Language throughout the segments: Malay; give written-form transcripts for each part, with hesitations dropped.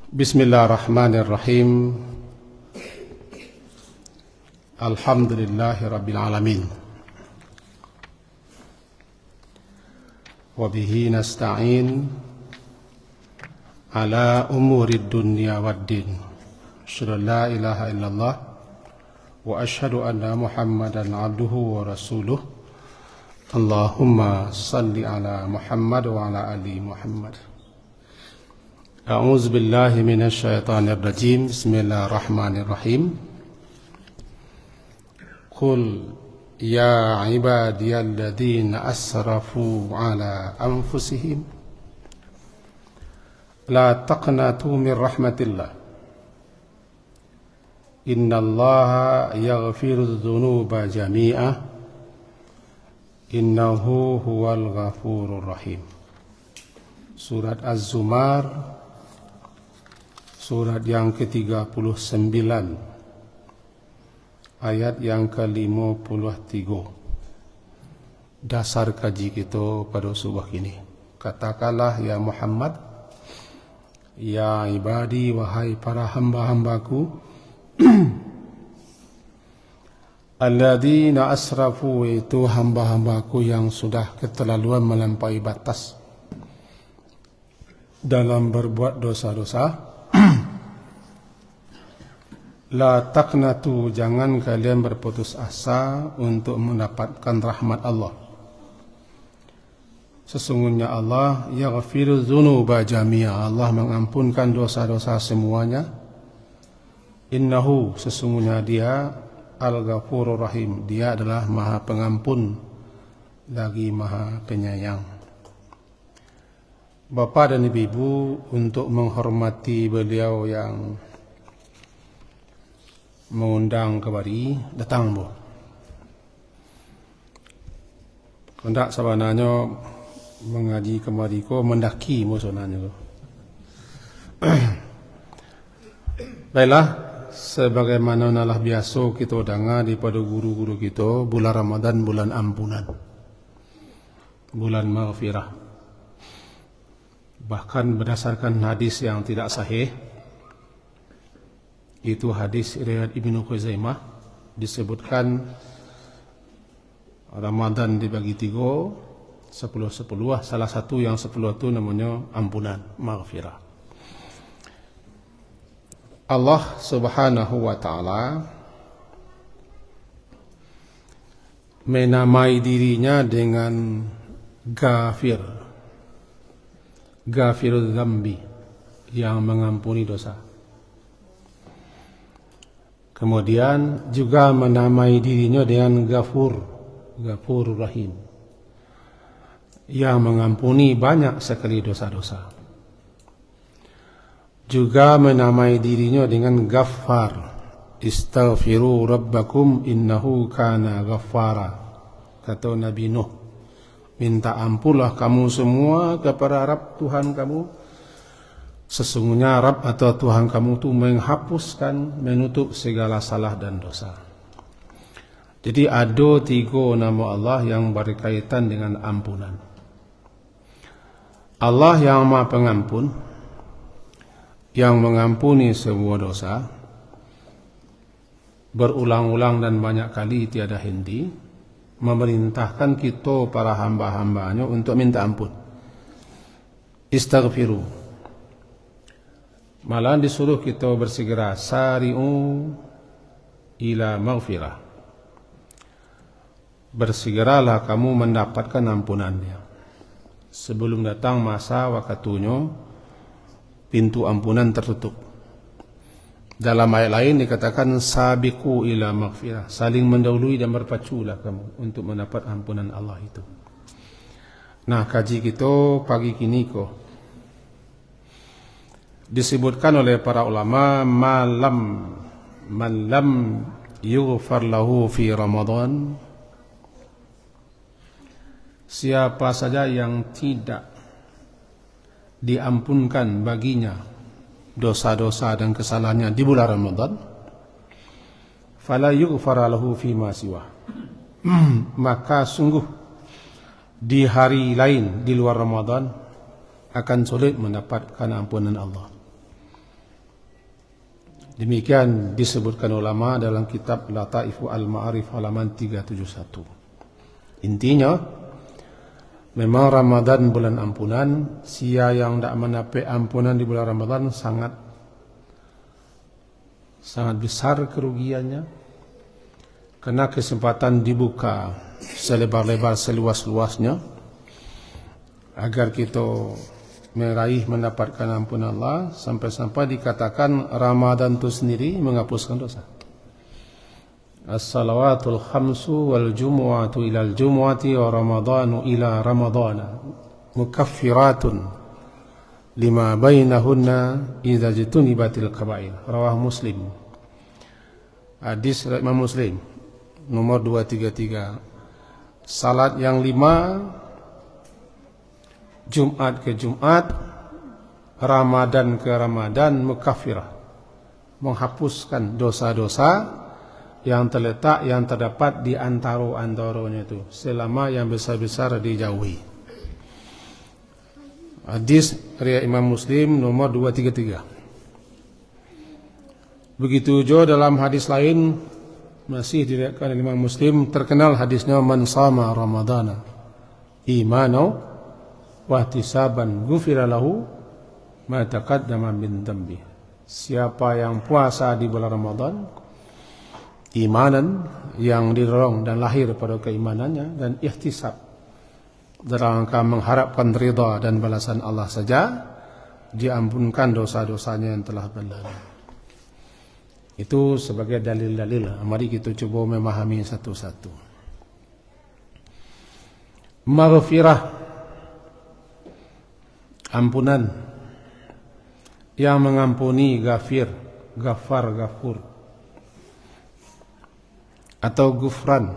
Bismillahirrahmanirrahim. Alhamdulillahi rabbil alamin. Wa bihi nasta'in ala umurid dunya waddin. Asyhadu an la ilaha illallah wa asyhadu anna Muhammadan abduhu wa rasuluh. Allahumma salli ala Muhammad wa ala ali Muhammad. A'udzu billahi minasy syaithanir rajim. Bismillahirrahmanirrahim. Qul ya ibadiyalladzina asrafu ala anfusihim la taqnatu min rahmatillah. Innallaha yaghfiru dzunuba jami'a. Innahu huwal ghafurur rahim. Surat Az-Zumar, surat yang ke-39, ayat yang ke-53. Dasar kaji kita pada subuh ini. Katakanlah ya Muhammad, ya ibadi, wahai para hamba-hambaku, alladzina asrafu, itu hamba-hambaku yang sudah keterlaluan melampaui batas dalam berbuat dosa-dosa. La taqnatu, jangan kalian berputus asa untuk mendapatkan rahmat Allah. Sesungguhnya Allah yaghfiru dzunuba jami'a, Allah mengampunkan dosa-dosa semuanya. Innahu, sesungguhnya Dia Al-Ghafurur Rahim, Dia adalah Maha Pengampun lagi Maha Penyayang. Bapa dan Ibu, untuk menghormati beliau yang mengundang kemari, datang bu. Hendak sebenarnya mengaji kemari ko mendaki musuhnya. Baiklah, sebagaimana nalah biasa kita dengar daripada guru-guru kita, bulan Ramadan bulan ampunan, bulan maghfirah. Bahkan berdasarkan hadis yang tidak sahih, itu hadis riwayat Ibnu Khuzaimah, disebutkan Ramadan dibagi 3, 10-10. Salah satu yang 10 itu namanya ampunan, maghfirah. Allah Subhanahu wa taala menamai dirinya dengan Ghafir, Ghafirudz dzambi, yang mengampuni dosa. Kemudian juga menamai dirinya dengan Ghafur, Ghafurur Rahim, yang mengampuni banyak sekali dosa-dosa. Juga menamai dirinya dengan Ghaffar, Istaghfiru rabbakum innahu kana ghaffara. Kata Nabi Nuh, minta ampunlah kamu semua kepada Rabb Tuhan kamu. Sesungguhnya Rabb atau Tuhan kamu itu menghapuskan, menutup segala salah dan dosa. Jadi ada 3 nama Allah yang berkaitan dengan ampunan. Allah yang Maha Pengampun, yang mengampuni semua dosa, berulang-ulang dan banyak kali tiada henti, memerintahkan kita para hamba-hambanya untuk minta ampun. Istaghfiru, malah disuruh kita bersegera, sari'u ila maghfirah, bersegeralah kamu mendapatkan ampunannya sebelum datang masa waktunya pintu ampunan tertutup. Dalam ayat lain dikatakan sabiqu ila maghfirah, saling mendahului dan berpaculah kamu untuk mendapat ampunan Allah itu. Nah, kaji kita pagi kini kok disebutkan oleh para ulama, man lam yughfar lahu fi Ramadan, siapa saja yang tidak diampunkan baginya dosa-dosa dan kesalahannya di bulan Ramadan, fala yughfar lahu fi ma siwa, maka sungguh di hari lain di luar Ramadan akan sulit mendapatkan ampunan Allah. Demikian disebutkan ulama dalam kitab Lataifu Al-Ma'arif halaman 371. Intinya, memang Ramadan bulan ampunan. Sia yang tidak menape ampunan di bulan Ramadan sangat besar kerugiannya, karena kesempatan dibuka selebar-lebar seluas-luasnya agar kita meraih mendapatkan ampunan Allah, sampai-sampai dikatakan Ramadan itu sendiri menghapuskan dosa. As-salawatul khamsu wal jumu'atu ilal jumu'ati wa ramadanu ila ramadana mukaffiratun lima bainahunna idza jtunibatil kaba'ir. Rawah Muslim. Hadis Imam Muslim nomor 233. Salat yang 5 Jumat ke Jumat, Ramadan ke Ramadan, mukaffirah, menghapuskan dosa-dosa yang terdapat di antara-antaranya itu, selama yang besar-besar dijauhi. Hadis riwayat Imam Muslim nomor 233. Begitu juga dalam hadis lain masih diriwayatkan oleh Imam Muslim, terkenal hadisnya, man shama ramadana imanu wahtisaban ghufira lahu ma taqaddama min dhanbi. Siapa yang puasa di bulan Ramadan imanan, yang didorong dan lahir pada keimanannya, dan ihtisab dalam rangka mengharapkan ridha dan balasan Allah saja, diampunkan dosa-dosanya yang telah berlalu. Itu sebagai dalil-dalil. Mari kita coba memahami satu-satu. Maghfirah, ampunan, yang mengampuni, gafir, gafar, gafur, atau gufran,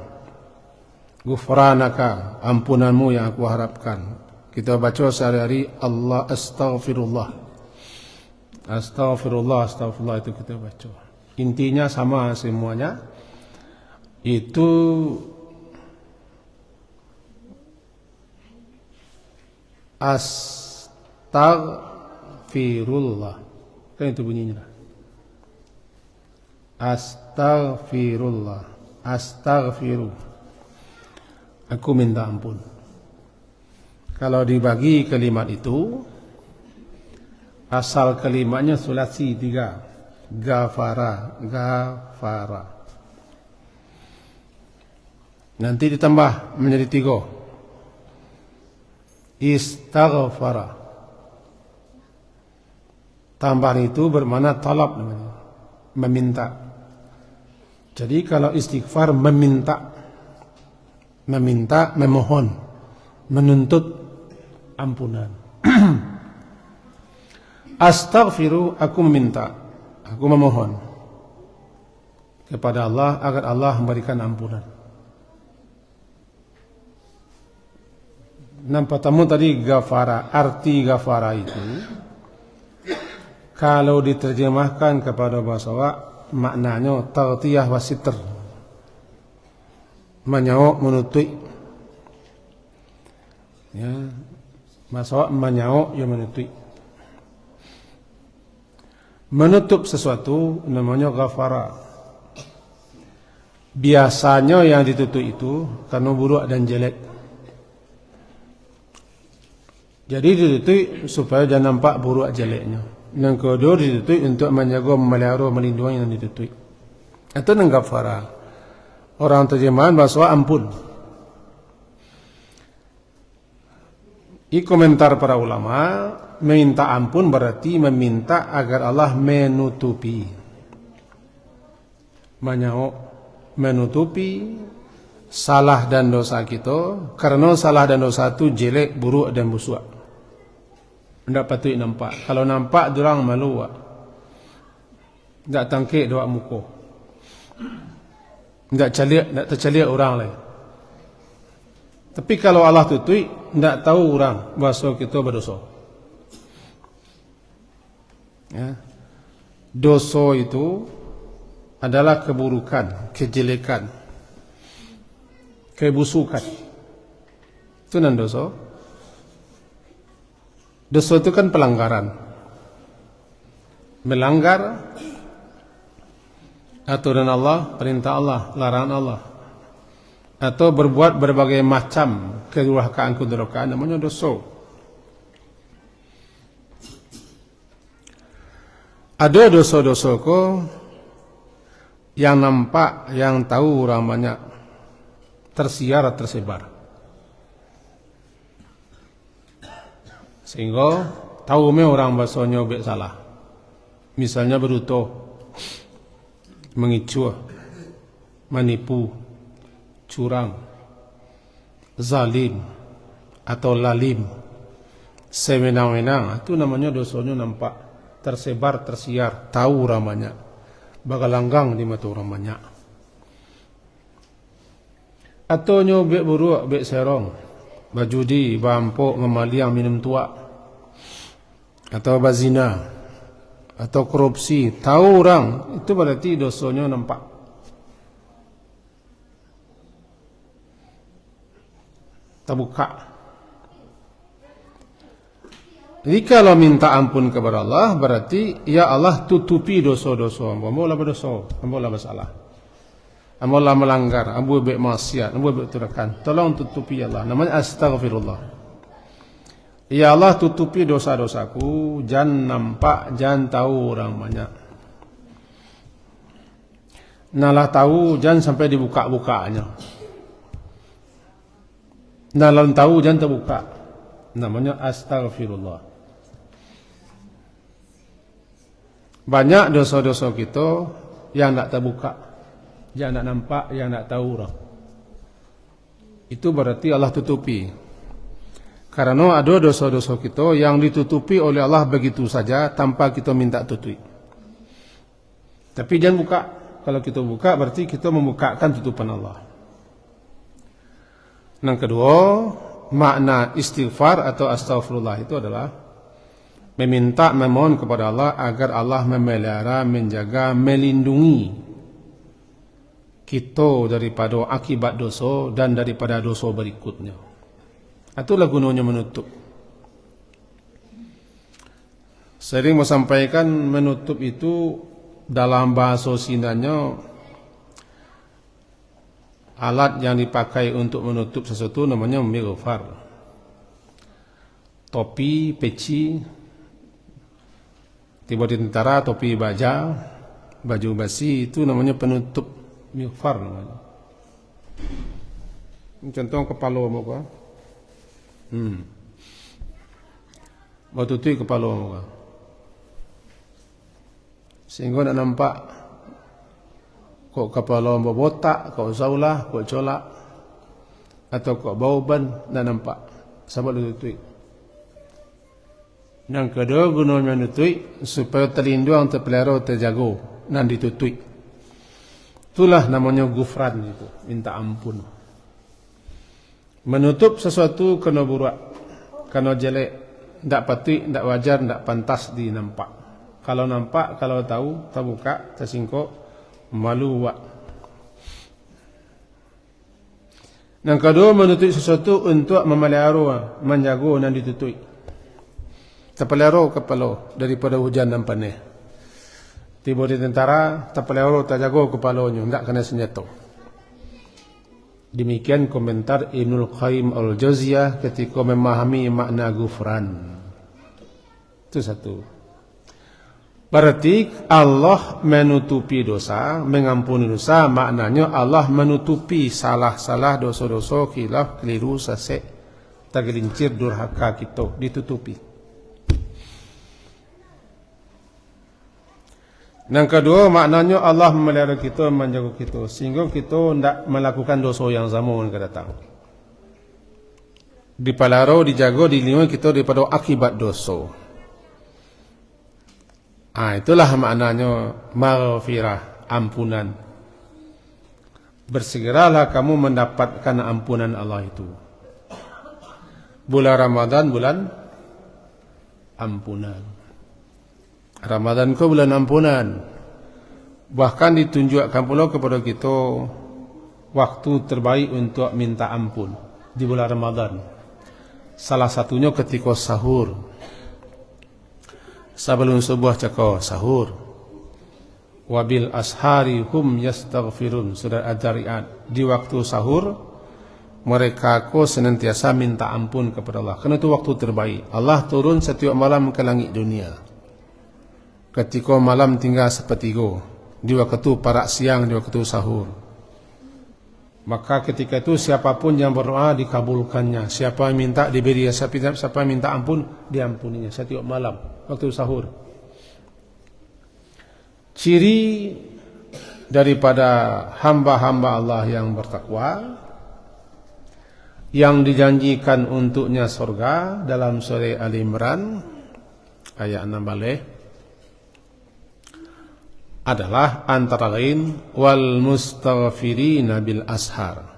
gufranaka, ampunanmu yang aku harapkan. Kita baca sehari-hari Allah astaghfirullah, astaghfirullah, astaghfirullah, itu kita baca. Intinya sama semuanya, itu astaghfirullah, kan itu bunyinya. Astaghfirullah, astaghfiru, aku minta ampun. Kalau dibagi kalimat itu, asal kalimatnya sulasi 3, gafara, gafara. Nanti ditambah menjadi 3, istaghfara. Tambahan itu bermakna talab, namanya, meminta. Jadi kalau istighfar meminta, memohon, menuntut ampunan. Astaghfiru, aku meminta, aku memohon kepada Allah agar Allah memberikan ampunan. Nampak tamu tadi gafara, arti gafara itu kalau diterjemahkan kepada bahasa Arab maknanya taghtiyah wa sitr, menyauk, menutup. Ya, bahasa Arab menyauk, ya menutup. Menutup sesuatu namanya gafara. Biasanya yang ditutup itu karena buruk dan jelek. Jadi ditutup supaya jangan nampak buruk jeleknya. Yang kedua ditutup untuk menjaga, memelihara, melindungi yang ditutup. Itu gafara. Orang terjemahan bahasa ampun. Di komentar para ulama, meminta ampun berarti meminta agar Allah menutupi, menutupi salah dan dosa kita, karena salah dan dosa itu jelek, buruk dan busuk. Tidak patut nampak. Kalau nampak, dorang malu. Tidak tangkik doa muka. Tidak terceliak orang lain. Tapi kalau Allah tutup, tidak tahu orang bahasa kita berdosa. Ya. Dosa itu adalah keburukan, kejelekan, kebusukan. Itu nan dosa. Dosa itu kan pelanggaran. Melanggar aturan Allah, perintah Allah, larangan Allah, atau berbuat berbagai macam kedurhakaan namanya dosa. Ada dosa-dosa yang nampak, yang tahu orang banyak, tersiar tersebar, sehingga tahu orang bahasanya obek salah. Misalnya berutuh, mengicu, menipu, curang, zalim, atau lalim, sewenang-wenang. Itu namanya dosanya nampak, tersebar, tersiar, tahu orang banyak, bakal langgang di mata orang banyak. Atau nyobek buruk, bek serong, bajudi, bampok, ngemaliang, minum tua, atau bazina, atau korupsi, tahu orang, itu berarti dosanya nampak. Terbuka. Jadi kalau minta ampun kepada Allah, berarti ya Allah tutupi dosa-dosa hamba. Hamba lah berdosa, hamba lah bersalah, hamba lah melanggar, hamba buat maksiat, hamba buat turakan. Tolong tutupi ya Allah. Namanya astaghfirullah. Ya Allah tutupi dosa-dosaku, jangan nampak, jangan tahu orang banyak. Nalah tahu, jangan sampai dibuka-bukanya. Nalah tahu, jangan terbuka. Namanya astaghfirullah. Banyak dosa-dosa kita yang tak terbuka, yang tak nampak, yang tak tahu orang. Itu berarti Allah tutupi. Karena ada dosa-dosa kita yang ditutupi oleh Allah begitu saja tanpa kita minta tutupi. Tapi jangan buka. Kalau kita buka berarti kita membukakan tutupan Allah. Yang kedua, makna istighfar atau astaghfirullah itu adalah meminta, memohon kepada Allah agar Allah memelihara, menjaga, melindungi kita daripada akibat dosa dan daripada dosa berikutnya. Itulah gunanya menutup. Sering menyampaikan menutup itu dalam bahasa Sindanya, alat yang dipakai untuk menutup sesuatu namanya mighfar. Topi, peci, tiba di tentara, topi baja, baju basi, itu namanya penutup, mighfar namanya. Contoh kepala muka. Bau tutup kepala muka. Sehingga nak nampak kok kepala bau botak, kok zaulah, kok colak, atau kok bau ban, nak nampak. Sebab tutup. Yang kedua gunanya menutup supaya terlindung, terpelihara, terjaga, dan ditutup. Itulah namanya gufran itu, minta ampun. Menutup sesuatu kena buruk, kena jelek, tidak patut, tidak wajar, tidak pantas dinampak. Kalau nampak, kalau tahu, terbuka, tersingkuk, malu wak. Yang kedua menutup sesuatu untuk memelihara, menjaga dan ditutup. Terpelihara kepala daripada hujan dan panas. Tiba di tentara, terpelihara, terjaga kepalanya, tidak kena senjata. Demikian komentar Ibnul Qayyim Al-Jauziyah ketika memahami makna gufran. Itu satu. Berarti Allah menutupi dosa, mengampuni dosa, maknanya Allah menutupi salah-salah dosa-dosa, khilaf, keliru, sesek, tergelincir, durhaka kita, ditutupi. Yang kedua, maknanya Allah memelihara kita, menjaga kita, sehingga kita tidak melakukan dosa yang sama yang akan datang. Dipelihara, dijaga, dilindungi kita daripada akibat dosa. Itulah maknanya maghfirah, ampunan. Bersegeralah kamu mendapatkan ampunan Allah itu. Bulan Ramadan, bulan ampunan. Ramadan ke bulan ampunan. Bahkan ditunjukkan pula kepada kita waktu terbaik untuk minta ampun di bulan Ramadan. Salah satunya ketika sahur. Sebelum subuh cakap sahur. wabil ashari hum yastaghfirun. Surah Ad-Dariyat. Di waktu sahur mereka senantiasa minta ampun kepada Allah. Karena itu waktu terbaik. Allah turun setiap malam ke langit dunia. Ketika malam tinggal sepertiga, di waktu parak siang, di waktu sahur. Maka ketika itu siapapun yang berdoa dikabulkannya. Siapa yang minta diberi, siapa yang minta ampun diampuninya setiap malam waktu sahur. Ciri daripada hamba-hamba Allah yang bertakwa, yang dijanjikan untuknya surga dalam surah Ali Imran ayat 6 balik, adalah antara lain wal mustaghfirina bil ashar.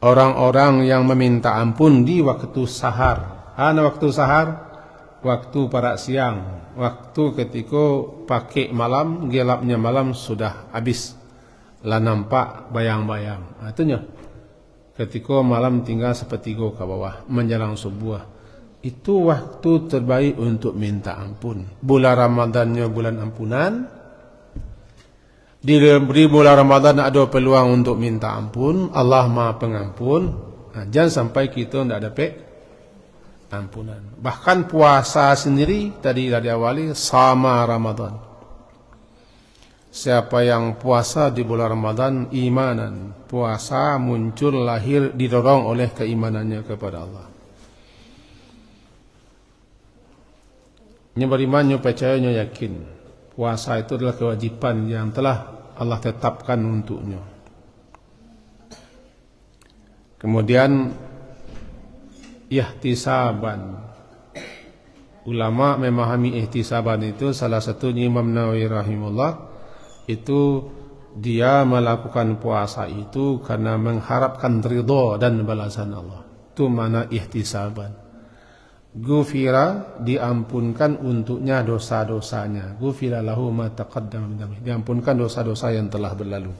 Orang-orang yang meminta ampun di waktu sahar. Waktu sahar, waktu parak siang, waktu ketika pakai malam, gelapnya malam sudah habis, lah nampak bayang-bayang. Itunya ketika malam tinggal sepertiga ke bawah menjelang subuh. Itu waktu terbaik untuk minta ampun. Bulan Ramadannya bulan ampunan. Di bulan Ramadan ada peluang untuk minta ampun. Allah Maha Pengampun. Jangan sampai kita tidak dapat ampunan. Bahkan puasa sendiri tadi dari awali sama Ramadan. Siapa yang puasa di bulan Ramadan imanan, puasa muncul lahir didorong oleh keimanannya kepada Allah. Beriman, percaya, yakin puasa itu adalah kewajiban yang telah Allah tetapkan untuknya. Kemudian ihtisaban. Ulama memahami ihtisaban itu, salah satunya Imam Nawawi rahimahullah, itu dia melakukan puasa itu karena mengharapkan ridha dan balasan Allah. Itu makna ihtisaban. Gufira, diampunkan untuknya dosa-dosanya. Gufira lahu ma taqaddama min dhanbihi, diampunkan dosa-dosa yang telah berlalu.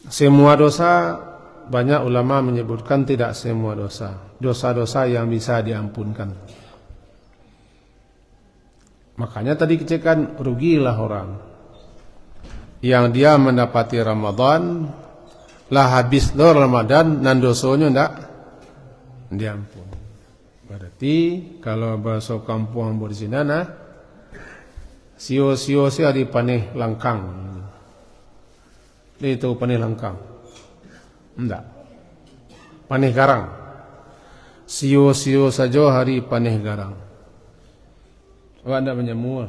Semua dosa, banyak ulama menyebutkan tidak semua dosa. Dosa-dosa yang bisa diampunkan. Makanya tadi kecekan, rugilah orang yang dia mendapati Ramadan, lah habis lo Ramadan, dan dosanya tidak diampun. Berarti kalau bahasa kampung berzinana, sio-sio di paneh langkang. Itu paneh langkang. Enggak. Paneh garang. Sio-sio saja hari paneh garang. Awak tidak menyemua.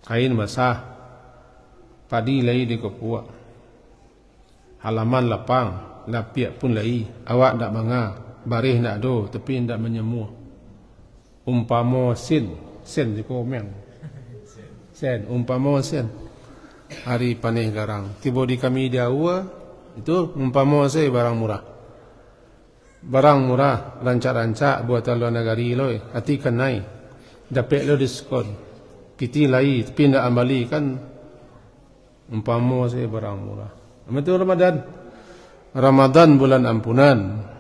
Kain basah. Padi lai di kepuak. Halaman lapang. Lapiak pun lai. Awak tidak bangga. Barih nak do, tapi tidak menyemua. Umpama sen di komen. Sen, umpama sen. Hari paneh garang. Tiba di kami diawa, itu umpama saya barang murah. Barang murah, rancak-rancak buatan luar negari lo, hati kenai. Dapat lo diskon. Kiti lai, tapi tidak ambali kan. Umpama saya barang murah. Itu Ramadan. Ramadan bulan ampunan.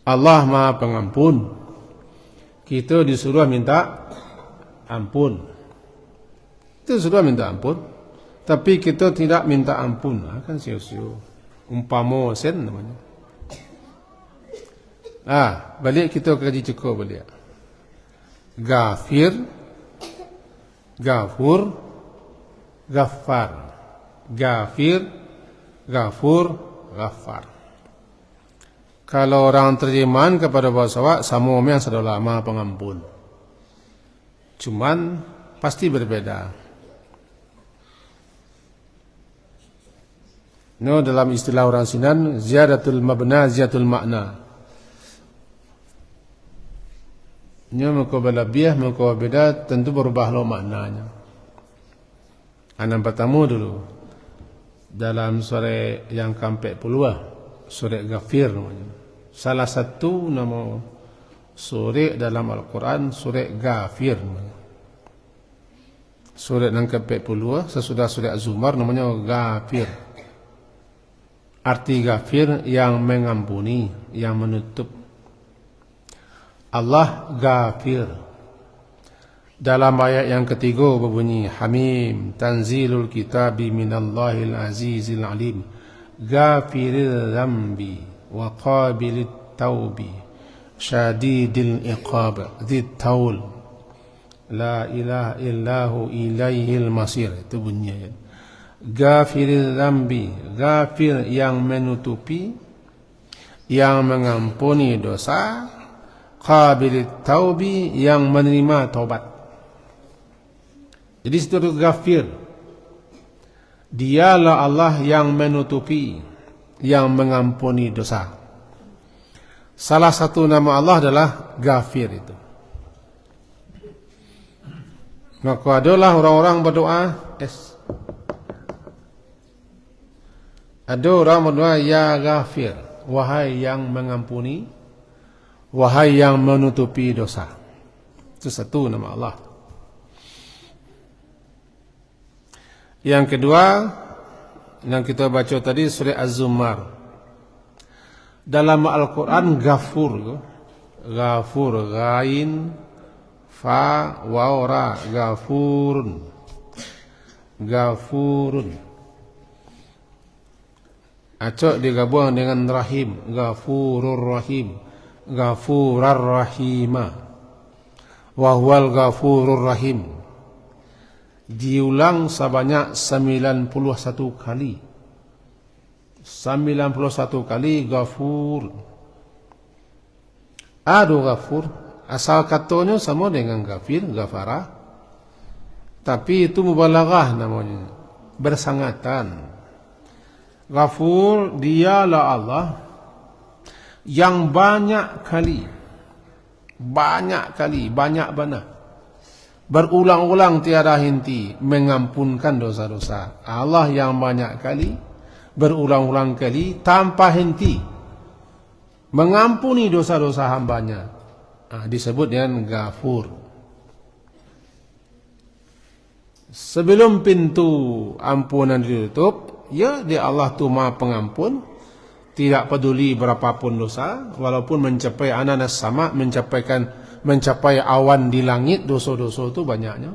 Allah Maha Pengampun. Kita disuruh minta ampun. Kita sudah minta ampun, tapi kita tidak minta ampun. Kan sio-sio. Umpama sen namanya. Balik kita kaji cukup balik. Gafir, Gafur, Ghaffar. Gafir, Gafur, Ghaffar. Kalau orang terjemahan kepada bahasa Arab, sama yang sudah lama pengampun. Cuman pasti berbeda. Dalam istilah orang Sinan, ziyadatul mabna, ziyadatul makna. Muka berlebih, muka berbeda, tentu berubahlah maknanya. Anak pertama dulu. Dalam surah yang ke-40, surah Ghafir namanya. Salah satu nama surah dalam Al-Quran, surah Ghafir. Surah yang ke-40 sesudah surah Az-Zumar namanya Ghafir. Arti Ghafir yang mengampuni, yang menutup. Allah Ghafir. Dalam ayat yang ketiga berbunyi Hamim tanzilul kitabi minallahil azizil alim ghafiril dhanbi wa qabilit taubi syadidil iqab dzit taul la ilaha illahu ilaihil masir. Itu bunyi ayat. Ghafiril dhanbi, ghafir yang menutupi, yang mengampuni dosa, qabilit taubi yang menerima taubat. Jadi situ ghafir, dialah Allah yang menutupi, yang mengampuni dosa. Salah satu nama Allah adalah ghafir itu. Maka adalah orang-orang berdoa ada orang berdoa ya ghafir, wahai yang mengampuni, wahai yang menutupi dosa. Itu satu nama Allah. Yang kedua yang kita baca tadi surah Az-Zumar. Dalam Al-Quran Ghafur, Ghafur, Ghain, Fa, Waw, Ra, Ghafurun, Ghafurun. Acok digabung dengan Rahim, Ghafurur Rahim, Ghafurar Rahima, Wahwal Ghafurur Rahim. Diulang sebanyak 91 kali. 91 kali Ghafur. Ada Ghafur, asal katanya sama dengan Ghafir, Ghafara. Tapi itu mubalaghah namanya, bersangatan. Ghafur dialah Allah yang banyak kali, banyak benar, berulang-ulang tiada henti mengampunkan dosa-dosa. Allah yang banyak kali, berulang-ulang kali tanpa henti mengampuni dosa-dosa hambanya. Disebut dengan Ghafur. Sebelum pintu ampunan ditutup, ya dia Allah tu Maha Pengampun, tidak peduli berapapun dosa, walaupun mencapai ananas sama, mencapai awan di langit, dosa-dosa itu banyaknya.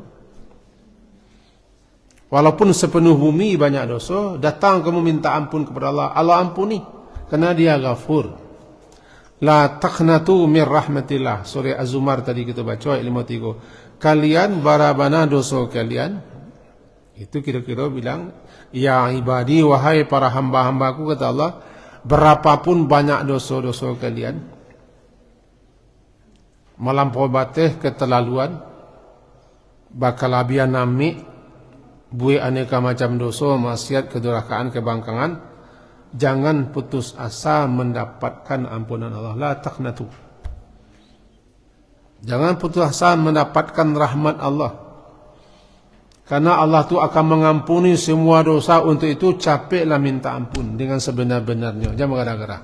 Walaupun sepenuh bumi banyak dosa, datang kamu minta ampun kepada Allah, Allah ampuni, kerana dia Ghafur. La taqnatu min rahmatillah. Surah Az-Zumar tadi kita baca ayat 53. Kalian barabana dosa kalian. Itu kira-kira bilang, ya ibadi, wahai para hamba-hambaku, kata Allah, berapapun banyak dosa-dosa kalian, melampaui batas, keterlaluan, bakal abian nami, buih aneka macam dosa, maksiat, kedurhakaan, kebangkangan, jangan putus asa mendapatkan ampunan Allah. La taqnatu. Jangan putus asa mendapatkan rahmat Allah. Karena Allah tu akan mengampuni semua dosa. Untuk itu capeklah minta ampun dengan sebenar-benarnya. Jangan gara-gara.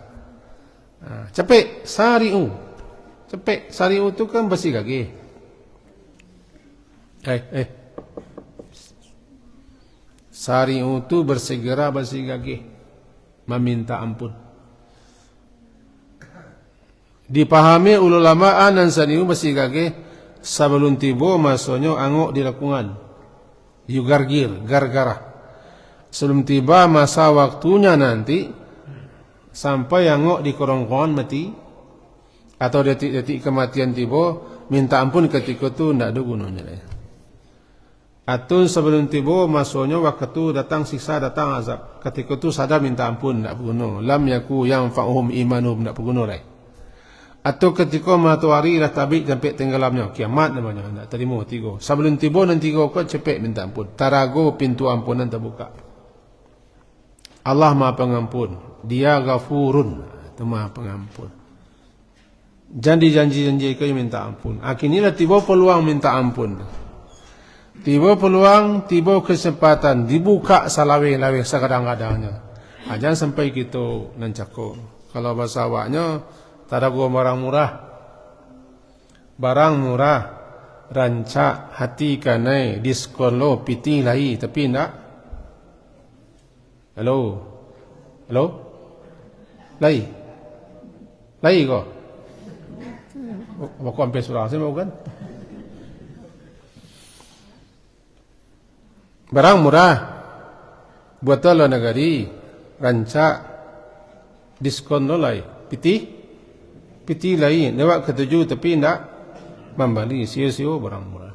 Capek sari'u. Capek sari'u tu kan bersih kaki. Sari'u tu bersegera bersih kaki, meminta ampun. Dipahami ulama anan sari'u bersih kaki sebelum tiba masanya angok di lakungan. Yugargir, gargara. Sebelum tiba masa waktunya nanti, sampai angok di kerongkongan mati, atau detik-detik kematian tiba, minta ampun ketika itu tidak ada gunanya. Atau sebelum tiba masanya waktu itu datang siksa, datang azab, ketika itu sadar minta ampun, tidak berguna. Lam yaku yang fa'hum imanuhum, tidak berguna. Atau ketika matahari dah tabik sampai tenggelamnya, kiamat namanya, tidak terima tiga. Sebelum tiba nanti kau cepat minta ampun. Tarago pintu ampunan terbuka. Allah Maha Pengampun, Dia Ghafurun, itu Maha Pengampun. Janji-janji kau minta ampun. Akhirnya tiba peluang minta ampun. Tiba peluang, tiba kesempatan, dibuka salawe-lawe sekadang-kadangnya. Jangan sampai kita nancako. Kalau bahasa awaknya, tak ada gua barang murah. Barang murah, rancak hati kanai, diskolo, piti lai, tapi tidak. Halo? Halo? Lai? Lai kok? Baku sampai surah, saya mau kan? Barang murah, buat lo negari, rancak, diskon lo lai, piti lai, lewat ketujuh tapi tidak membeli sio-sio barang murah.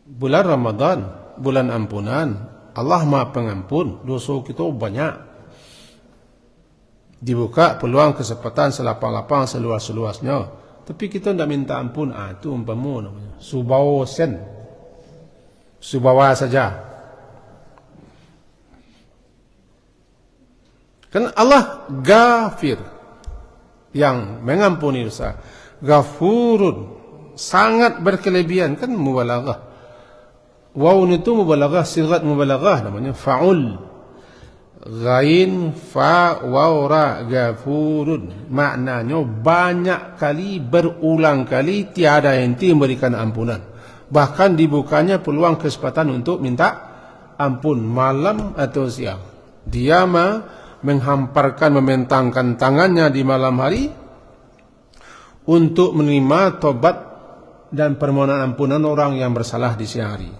Bulan Ramadan, bulan ampunan, Allah Maha Pengampun, dosa kita banyak. Dibuka peluang kesempatan selapang-lapang seluas-luasnya, tapi kita tidak minta ampun. Itu umpamu namanya subawa sen, subawa saja. Kan Allah Ghafir, yang mengampuni dosa. Ghafurun, sangat berkelebihan. Kan mubalaghah. Waw itu mubalaghah, sigat mubalaghah namanya fa'ul. Ghain fa waw ra, ghafurun. Maknanya banyak kali, berulang kali tiada henti memberikan ampunan. Bahkan dibukanya peluang kesempatan untuk minta ampun malam atau siang. Dia menghamparkan, membentangkan tangannya di malam hari untuk menerima tobat dan permohonan ampunan orang yang bersalah di siang hari.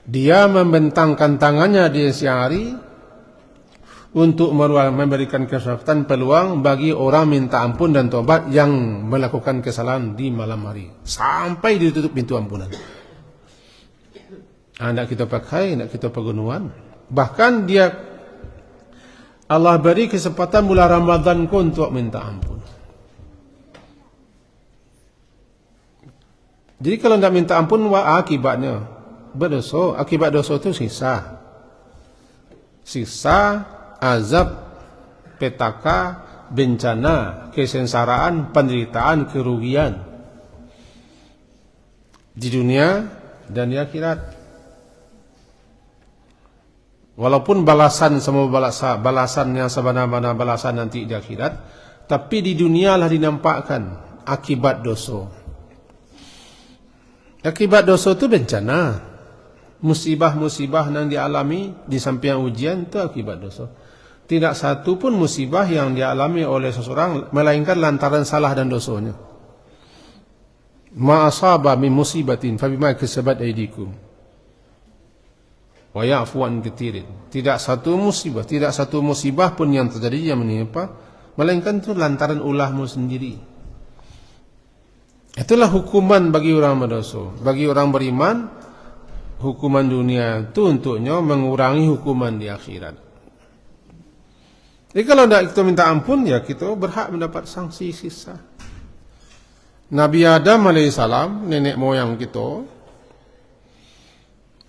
Dia membentangkan tangannya di siang hari untuk memberikan kesempatan peluang bagi orang minta ampun dan tobat yang melakukan kesalahan di malam hari sampai ditutup pintu ampunan. Tidak kita pakai, tidak kita pegunuan. Bahkan dia Allah beri kesempatan bulan Ramadan pun untuk minta ampun. Jadi kalau tidak minta ampun, akibatnya berdosa. Akibat dosa itu siksa, azab, petaka, bencana, kesengsaraan, penderitaan, kerugian di dunia dan di akhirat. Walaupun balasan semua balasan yang sebenar-benar balasan nanti di akhirat, tapi di dunia lah dinampakkan akibat dosa. Akibat dosa itu bencana, musibah-musibah yang dialami di samping ujian itu akibat dosa. Tidak satu pun musibah yang dialami oleh seseorang melainkan lantaran salah dan dosanya. Ma asaba min musibatin fa bima kasabat aydikum wa ya'fu an katsirin. Tidak satu musibah pun yang terjadi yang menimpa melainkan itu lantaran ulahmu sendiri. Itulah hukuman bagi orang berdosa. Bagi orang beriman, hukuman dunia itu untuknya mengurangi hukuman di akhirat. Jadi kalau tidak kita minta ampun, ya kita berhak mendapat sanksi sisa. Nabi Adam alaihissalam, nenek moyang kita,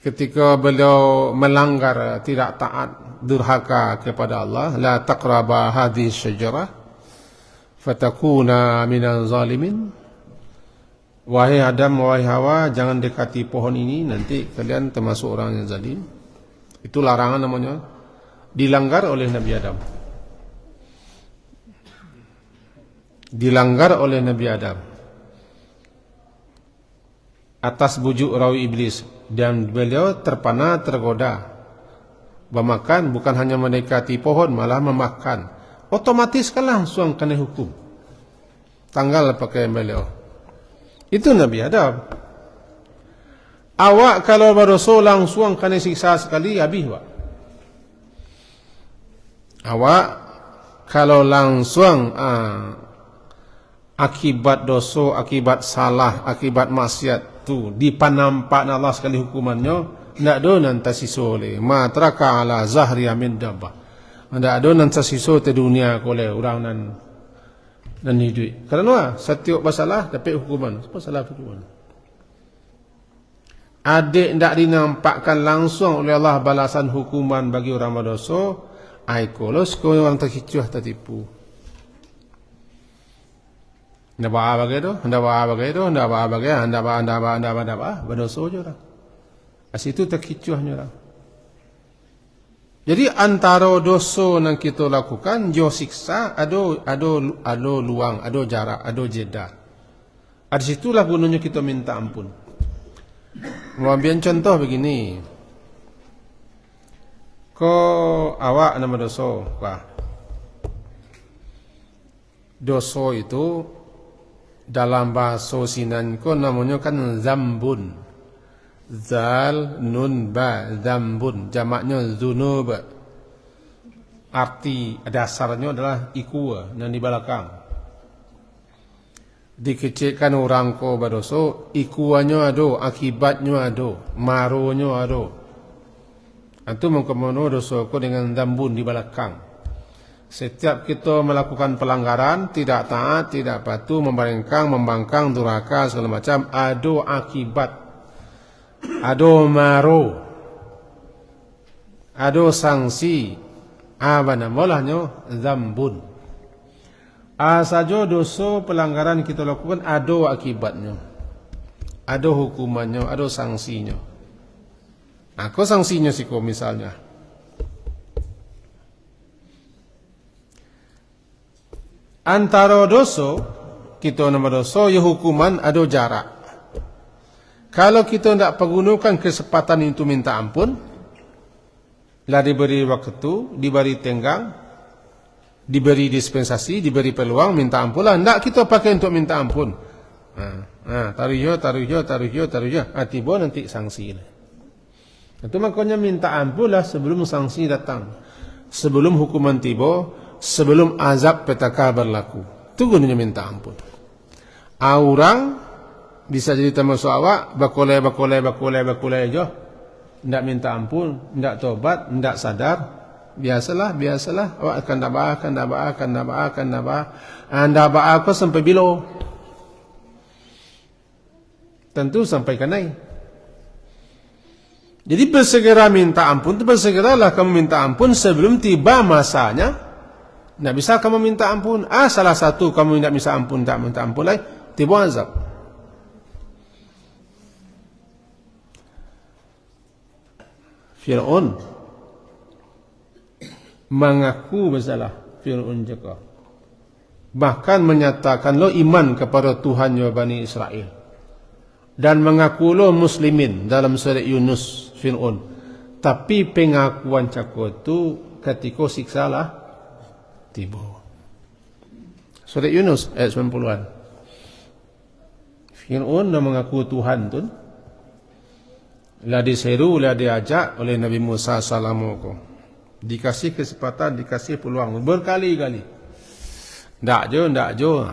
ketika beliau melanggar, tidak taat, durhaka kepada Allah, la taqraba hadhihi syajarah fatakuna minal zalimin. Wahai Adam, wahai Hawa, jangan dekati pohon ini, nanti kalian termasuk orang yang zalim. Itu larangan namanya, dilanggar oleh Nabi Adam. Dilanggar oleh Nabi Adam atas bujuk rawi iblis, dan beliau terpana tergoda memakan, bukan hanya mendekati pohon, malah memakan. Otomatis kan langsung kena hukum tanggal pakai beliau. Itu Nabi Adam. Awak kalau berdosa langsung kena siksa sekali, habis awak. Awak kalau langsung akibat dosa, akibat salah, akibat maksiat tu dipanampak Allah sekali hukumannya, tidak ada nanti siso oleh matraka ala zahri amin dabah. Tidak ada nanti siso te dunia oleh orang dan hidup. Kerana setiap masalah dapat hukuman. Masalah hukuman. Adik tidak dinampakkan langsung oleh Allah balasan hukuman bagi orang berdosa, aikolos kau orang terkicuh tertipu. Anda bawa begitu, anda berdosa je orang. Asitu terkicuhnya orang. Jadi antara dosa yang kita lakukan, jo siksa, ada luang, ada jarak, ada jeda. Di situlah gunanya kita minta ampun. Mau ambil contoh begini. Kau awak nama dosa, wah. Dosa itu dalam bahasa Sinan ko namanya kan zambun. Zal, nun, ba, dzambun. Jamaknya dzunub. Arti dasarnya adalah ikua yang di belakang. Dikecilkan orang ko badoso, ikuannya ada, akibatnya ada, marunya ada. Itu mengkomono dosa ko dengan dzambun di belakang. Setiap kita melakukan pelanggaran, tidak taat, tidak patuh, membangkang, durhaka, segala macam, ada akibat. Ada maro, ada sanksi, apa namanya dzambun. Saja dosa pelanggaran kita lakukan ada akibatnya, ada hukumannya, ada sanksinya. Aku sanksinya siko misalnya, antara dosa kita nama dosa, ya hukuman ada jarak. Kalau kita tidak menggunakan kesempatan itu minta ampun, lah diberi waktu, diberi tenggang, diberi dispensasi, diberi peluang minta ampun lah. Tidak kita pakai untuk minta ampun. Taruh tiba nanti sanksi lah. Itu makanya minta ampun lah sebelum sanksi datang, sebelum hukuman tiba, sebelum azab petaka berlaku. Itu gunanya minta ampun. Orang bisa jadi termasuk awak bakolai aja, tidak minta ampun, tidak tobat, tidak sadar. Biasalah, awak akan nabah. Anda aku sampai bilo. Tentu sampai kanai. Jadi bersegera minta ampun, bersegeralah kamu minta ampun sebelum tiba masanya. Tidak bisa kamu minta ampun. Salah satu kamu tidak bisa ampun, tak minta ampun lagi, tiba azab. Fir'aun mengaku bersalah. Fir'aun juga bahkan menyatakan lo iman kepada Tuhannya Bani Israel dan mengaku lo muslimin dalam surat Yunus. Fir'aun, tapi pengakuan cakap itu ketika siksa lah tiba. Surat Yunus ayat 90-an. Fir'aun yang mengaku Tuhan tu lah diseru, lah diajak oleh Nabi Musa salamualaikum. Dikasih kesempatan, dikasih peluang berkali-kali. Ndak jo.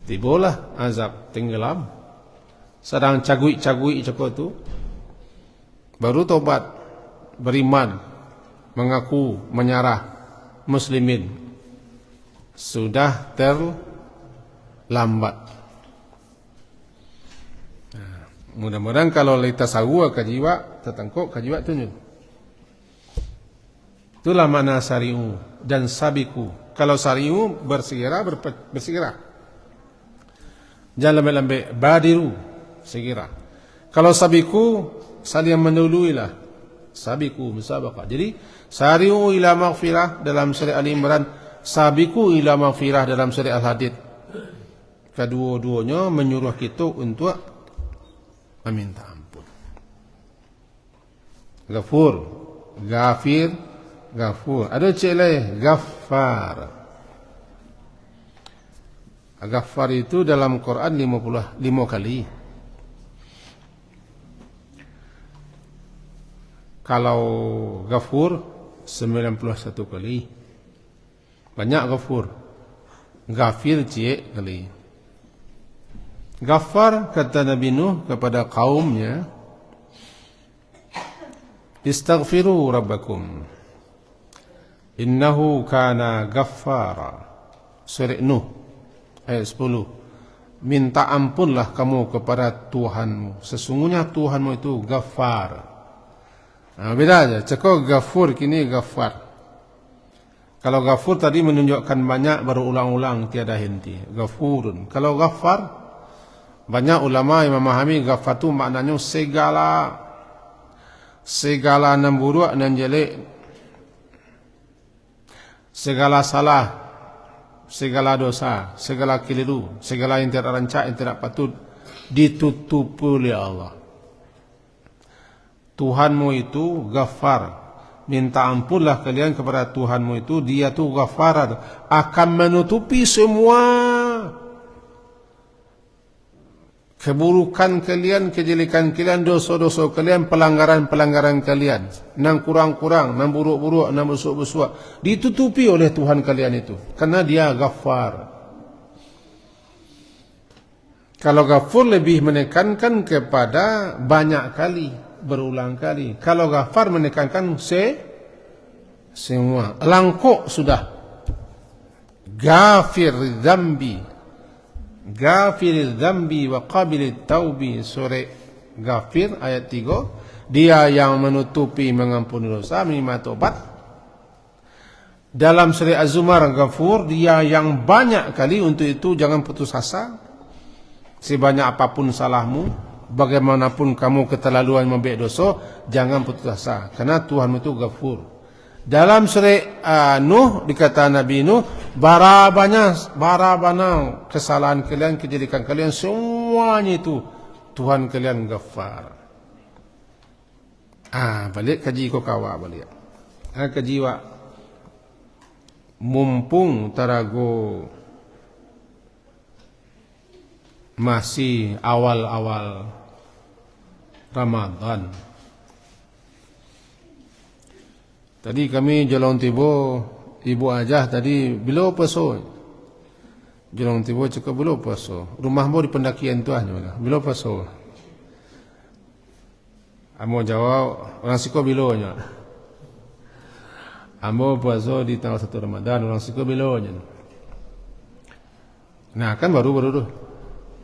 Tibalah azab tenggelam. Sedang cagui cakap tu baru tobat, beriman, mengaku, menyerah, muslimin. Sudah terlambat. Mudah-mudahan kalau kita sawa ke jiwa, tertangkuk ke jiwa tunjuk. Itulah makna sari'u dan sabiku. Kalau sari'u bersegera, jangan lambat-lambat, badiru, segera. Kalau sabiku, saling mendahuluilah. Sabiku musabaqah. Jadi sari'u ila maghfirah dalam surah Ali Imran, sabiku ila maghfirah dalam surah Al-Hadid. Kedua-duanya menyuruh kita untuk meminta ampun. Ghafur, ghafir, ghafur. Ada cik lain, ghaffar. Ghaffar itu dalam Quran 55 kali. Kalau ghafur 91 kali. Banyak ghafur. Ghafir cik kali. Ghaffar, kata Nabi Nuh kepada kaumnya, istaghfiru rabbakum innahu kana ghaffara. Surah Nuh ayat 10. Minta ampunlah kamu kepada Tuhanmu, sesungguhnya Tuhanmu itu Ghaffar. Beda aja, cakap Ghafur, kini Ghaffar. Kalau Ghafur tadi menunjukkan banyak, baru ulang-ulang tiada henti. Ghafurun. Kalau Ghaffar, banyak ulama yang memahami Ghaffar itu maknanya segala enam buruk dan jelek, segala salah, segala dosa, segala keliru, segala yang tidak rancak, yang tidak patut ditutup oleh Allah. Tuhanmu itu Ghaffar. Minta ampunlah kalian kepada Tuhanmu itu, dia itu Ghaffar, akan menutupi semua keburukan kalian, kejelekan kalian, dosa-dosa kalian, pelanggaran-pelanggaran kalian, nang kurang-kurang, nang buruk-buruk, nang busuk-busuk, ditutupi oleh Tuhan kalian itu, karena Dia Ghaffar. Kalau Ghafur lebih menekankan kepada banyak kali, berulang kali. Kalau Ghaffar menekankan semua. Langkuk sudah. Ghafir dzambi. Ghafir dzambi wa qabil taubi. Surah Ghafir ayat 3. Dia yang menutupi, mengampuni dosa, menerima taubat. Dalam surah Az-Zumar Ghafur, Dia yang banyak kali. Untuk itu jangan putus asa. Sebanyak apapun salahmu, bagaimanapun kamu keterlaluan membuat dosa, jangan putus asa, karena Tuhan itu Ghafur. Dalam surah Nuh dikata Nabi Nuh, barabana kesalahan kalian, kejelekan kalian, semuanya itu Tuhan kalian Ghaffar. Balik kaji ko kawa balik. Kaji wa mumpung tarago masih awal-awal Ramadan. Tadi kami Jelong Tibo, Ibu Ajah tadi bila puasa. Jelong Tibo cukup bila puasa. Rumahmu di pendakian tu aja bila puasa. Amo jawab orang siko bila nya. Amo puasa di tanggal 1 Ramadan, orang siko bila nya. Nah, kan baru-baru tu.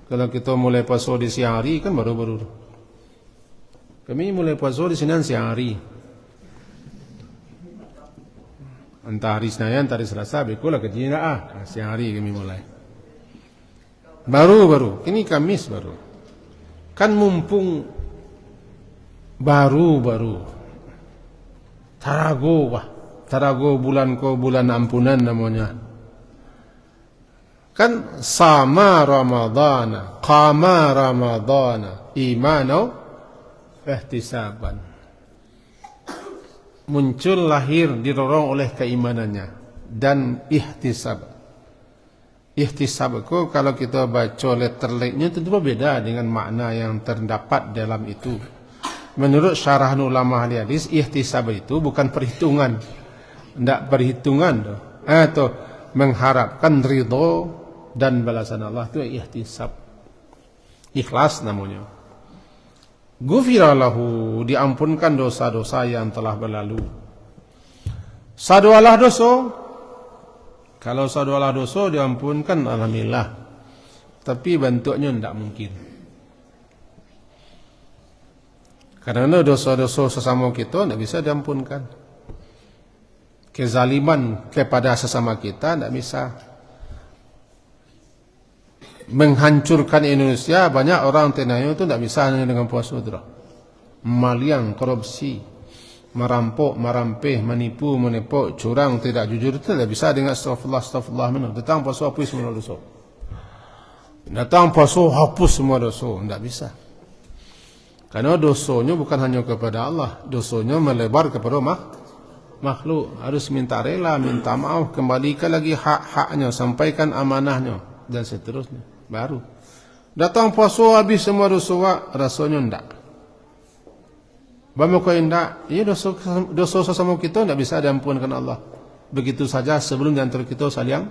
Kalau kita mulai puasa di siang hari kan baru-baru. Kami mulai puasa di Senin siang hari. Entah hari Senin, entah hari Selasa, bekulah kejina siang hari kami mulai. Baru-baru. Ini Kamis baru. Kan mumpung baru-baru. Tarago bulan ko bulan ampunan namanya. Kan sama Ramadana, qama Ramadana, imanau ihtisaban. Muncul lahir didorong oleh keimanannya dan ihtisab. Ihtisab itu kalau kita baca letternya tentu berbeda dengan makna yang terdapat dalam itu. Menurut syarah ulama ahli hadis, ihtisab itu bukan perhitungan. Tidak perhitungan atau mengharapkan ridho dan balasan Allah, itu ihtisab. Ikhlas namanya. Ghufira lahu, diampunkan dosa-dosa yang telah berlalu. Sadualah dosa. Kalau sadualah dosa diampunkan, alhamdulillah. Tapi bentuknya tidak mungkin. Karena dosa-dosa sesama kita tidak bisa diampunkan. Kezaliman kepada sesama kita tidak bisa. Menghancurkan Indonesia, banyak orang tenanya itu tidak bisa hanya dengan puasa itu. Maliang, korupsi, merampok, merampeh, menipu, menepuk, curang, tidak jujur itu tidak bisa dengan astagfirullah mana. Datang puasa hapus semua dosa. Datang puasa hapus semua dosa, tidak bisa. Karena dosanya bukan hanya kepada Allah, dosanya melebar kepada makhluk. Harus minta rela, minta maaf, kembalikan lagi hak-haknya, sampaikan amanahnya dan seterusnya. Baru datang puasa habis semua dosa, rasanya tidak. Bagaimana kau tidak? Ya dosa sesama kita tidak bisa diampunkan Allah. Begitu saja sebelum di antara kita saling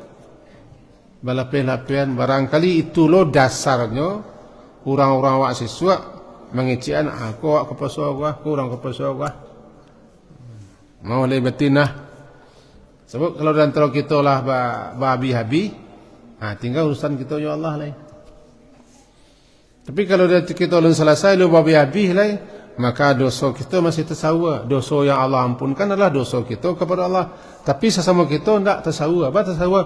balapeh-lapehan. Barangkali itu loh dasarnya orang-orang wak siswa mengician aku wak kepuasa aku orang kepuasa aku. Mau lebih betinah. Sebab kalau di antara kita lah babi-habi, tinggal urusan kita ya Allah lah. Tapi kalau kita belum selesai lu babi habis lah, maka dosa kita masih tersawa. Dosa yang Allah ampunkan adalah dosa kita kepada Allah. Tapi sesama kita tidak tersawa. Apa tersawa?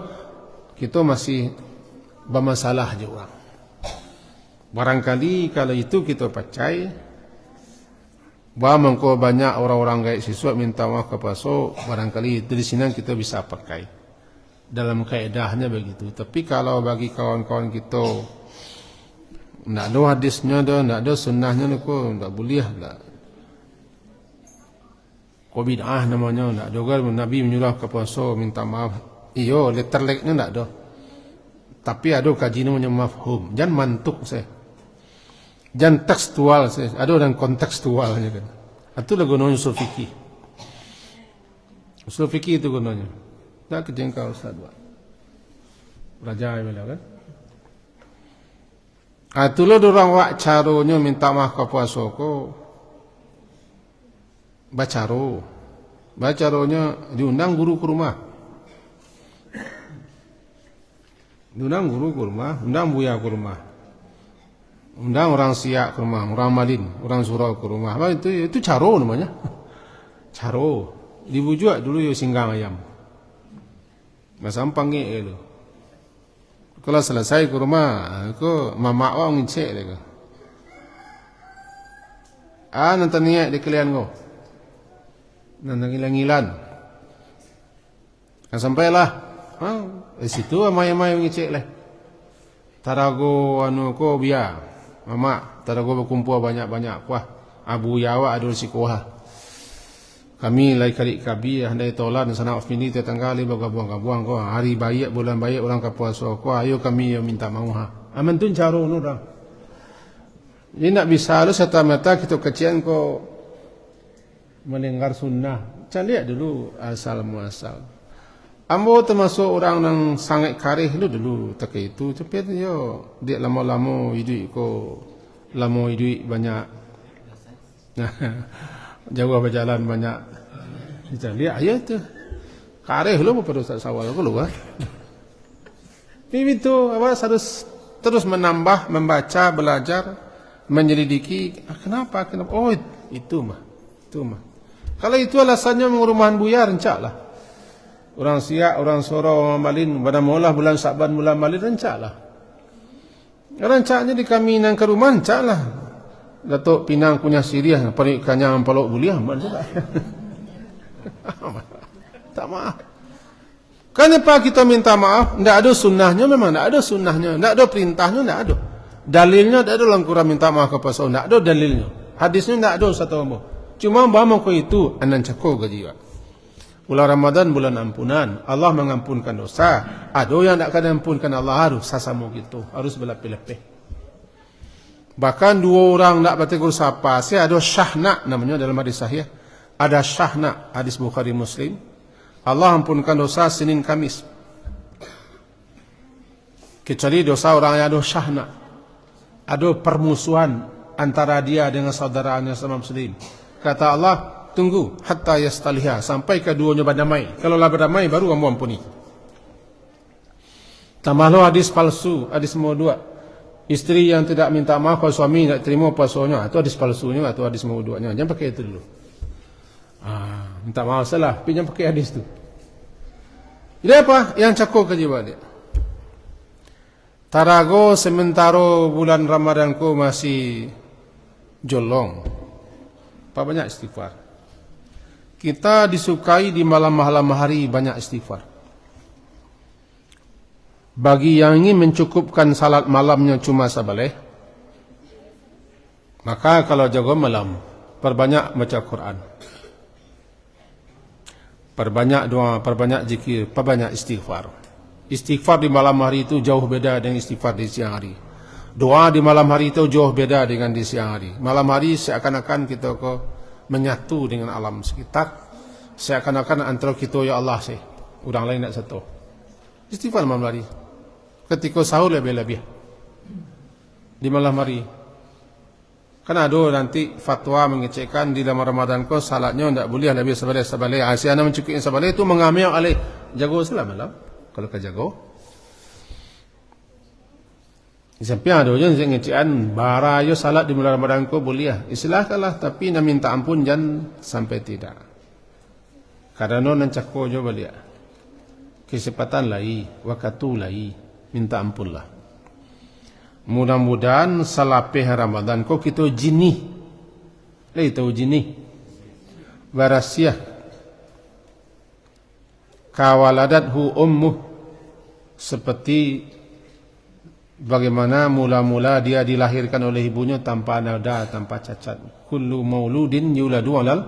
Kita masih bermasalah je orang. Barangkali kalau itu kita percaya, bahawa mengko banyak orang-orang gaib siswa minta maaf kepada so, barangkali dari sini kita bisa pakai. Dalam kaedahnya begitu. Tapi kalau bagi kawan-kawan kita tidak ada hadisnya dah, tidak ada sunnahnya kok, tidak boleh lah. Kau bid'ah namanya, tidak juga Nabi menyuruh ke puasa minta maaf. Iyo, letterleknya tidak ada. Tapi ada kaji namanya mafhum. Jangan mantuk saya. Jangan tekstual, ada orang kontekstualnya kan. Itu lah gunanya usul fikih. Usul fikih itu gunanya. Tak kejengkau Ustaz buat. Raja bila kan. Itulah orang wak caronya minta maaf ke puasa ko. Bacaro. Bacaronya diundang guru ke rumah. Diundang guru ke rumah, undang buya ke rumah. Undang orang Siak ke rumah, orang Malin, orang Surau ke rumah. Itu caro namanya. Caro. Dibujuk dulu yo singgang ayam. Masam panggil itu. Kalau selesai ke rumah, aku mama orang ngecek dia. Nanti niat di kalian ko. Nanti ngilang-ngilan. Sampailah. Di situ amai-amai ngecek lah. Tarago ko biar. Mama, tarago berkumpul banyak-banyak kuah. Abu Yawa adul si kuah. Kami lai kali kabi handai tolan sana ofini tetanggali bagabuang-gabuang ko. Hari baik bulan baik orang kapuasa ko. Ayo kami yang minta mau ha. Aman tun caro nu dah. Ini nak bisa lu serta mata kita kecian ko melanggar sunnah. Cari dulu asal muasal. Ambo termasuk orang yang sangat karih dulu tak itu. Tapi yo dia lama-lama hidup ko lama hidup banyak. Jauh berjalan banyak. Kita lihat ayat tu. Kareh lu pada Ustaz Sawal aku lu Ini itu apa harus terus menambah, membaca, belajar, menyelidiki. Kenapa? Oh, itu mah. Kalau itu alasannya mengurumahan buya rencaklah. Orang Siak, orang Sorau, orang Malin, pada mula bulan Sa'ban, bulan Malin rencaklah. Rencaknya di kami nang ke rumah rencaklah. Datuk Pinang punya Siriah, panik kanyang palok buliah, mana tak maaf. Kenapa kita minta maaf? Tidak ada sunnahnya, memang tidak ada sunnahnya, tidak ada perintahnya, tidak ada. Dalilnya tidak ada dalam Quran minta maaf kepada seorang, tidak ada dalilnya. Hadisnya tidak ada satu omong. Cuma bahawa kau itu anan cakap gajiwa. Bulan Ramadan bulan ampunan, Allah mengampunkan dosa. Ada yang tidak akan ampunkan Allah harus sasamu gitu, harus berlapis-lapis. Bahkan dua orang nak baca guru siapa? Saya ada syahna namanya dalam hadis sahih. Ada syahna hadis Bukhari Muslim. Allah ampunkan dosa Senin Kamis. Kecuali dosa orang yang ada syahna. Ada permusuhan antara dia dengan saudaranya sama Muslim. Kata Allah, tunggu hatta yastaliha sampai keduanya berdamai. Kalau lah berdamai baru kamu ampuni. Tambahlah hadis palsu, hadis maudhu'. Isteri yang tidak minta maaf kalau suami tidak terima puasanya, itu hadis palsunya atau hadis maudhu'nya. Jangan pakai itu dulu. Minta maaf salah, tapi jangan pakai hadis itu. Jadi apa? Yang cakap ke jiwa dia. Tarago sementara bulan Ramadan ku masih jolong. Apa banyak istighfar. Kita disukai di malam-malam hari banyak istighfar. Bagi yang ingin mencukupkan salat malamnya cuma sabaleh, maka kalau jaga malam, perbanyak baca Quran. Perbanyak doa, perbanyak zikir, perbanyak istighfar. Istighfar di malam hari itu jauh beda dengan istighfar di siang hari. Doa di malam hari itu jauh beda dengan di siang hari. Malam hari seakan-akan kita menyatu dengan alam sekitar. Seakan-akan antara kita ya Allah sih. Orang lain nak satu. Istighfar malam hari. Ketika sahur lebih-lebih. Di malam hari. Kan ada nanti fatwa mengecekkan di dalam Ramadan ko salatnya tidak boleh lebih sabaleh. Asyana mencukupi sabaleh itu mengambil alih. Jago salat malam. Kalau kau jago. Sampai ada yang ngecekkan barayo salat di bulan Ramadan ko boleh. Istilahkanlah tapi nak minta ampun jangan sampai tidak. Karena nancako jo boleh. Kesempatan lai, waktu lai, minta ampunlah. Mudah-mudahan salapih Ramadan ko kita jinih. Tahu jinih. Warasiah. Kawaladathu ummuh. Seperti bagaimana mula-mula dia dilahirkan oleh ibunya tanpa nada, tanpa cacat. Kullu mauludin yuladu alal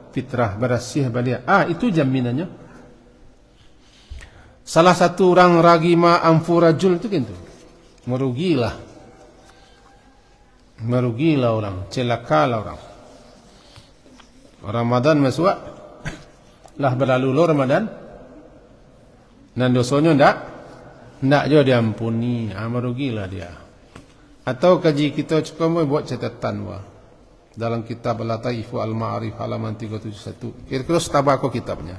fitrah. Warasiah balia. Itu jaminannya. Salah satu orang ragima amfurajul itu gitu. Merugilah. Merugilah orang, celakalah orang. Ramadan masuk lah berlalu lo Ramadan dan dosanya ndak jo diampuni, merugilah dia. Atau kaji kita cukup buat catatan dalam kitab Al-Lataif Al-Ma'arif halaman 371. Kira-kira setabak kok kitabnya.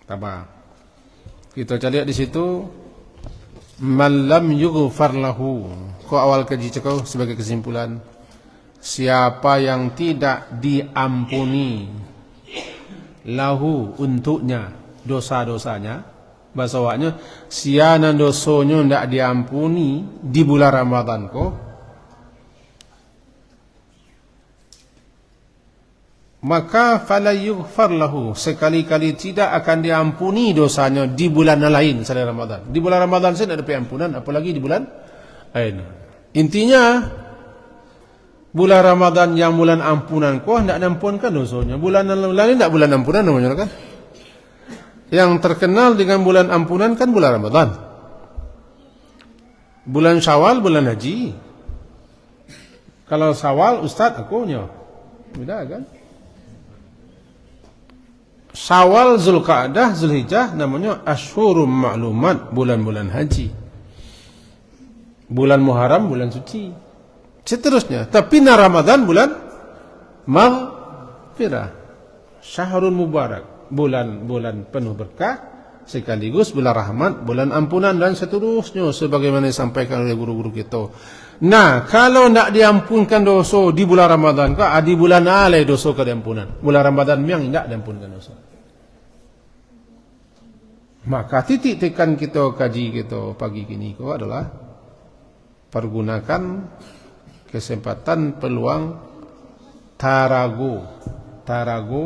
Tabak. Kita cari di situ man lam yughfar lahu. Kok awal kaji cakap sebagai kesimpulan, siapa yang tidak diampuni lahu untuknya dosa-dosanya, bahasa awaknya siana dosonya tidak diampuni di bulan Ramadan kok, maka fala yughfar lahu, sekali-kali tidak akan diampuni dosanya di bulan lain selain Ramadan. Di bulan Ramadan saja tidak ada ampunan, apalagi di bulan lain. Intinya bulan Ramadan yang bulan ampunan kok tidak diampunkan dosanya. Bulan lain tidak bulan ampunan namanya kan? Yang terkenal dengan bulan ampunan kan bulan Ramadan. Bulan Syawal bulan haji. Kalau Syawal Ustaz akunya. Beda kan? Syawal, Zulqa'dah, Zulhijjah namanya Ashhurum Ma'lumat, bulan-bulan haji. Bulan Muharram bulan suci. Seterusnya. Tapi Ramadan bulan maghfirah. Syahrul Mubarak, bulan-bulan penuh berkah, sekaligus bulan rahmat, bulan ampunan dan seterusnya sebagaimana disampaikan oleh guru-guru kita. Nah, kalau tidak diampunkan dosa di bulan Ramadan, di bulan alai dosa ke diampunan. Bulan Ramadan yang tidak diampunkan dosa. Maka titik tekan kita kaji kita pagi kini itu adalah pergunakan kesempatan peluang tarago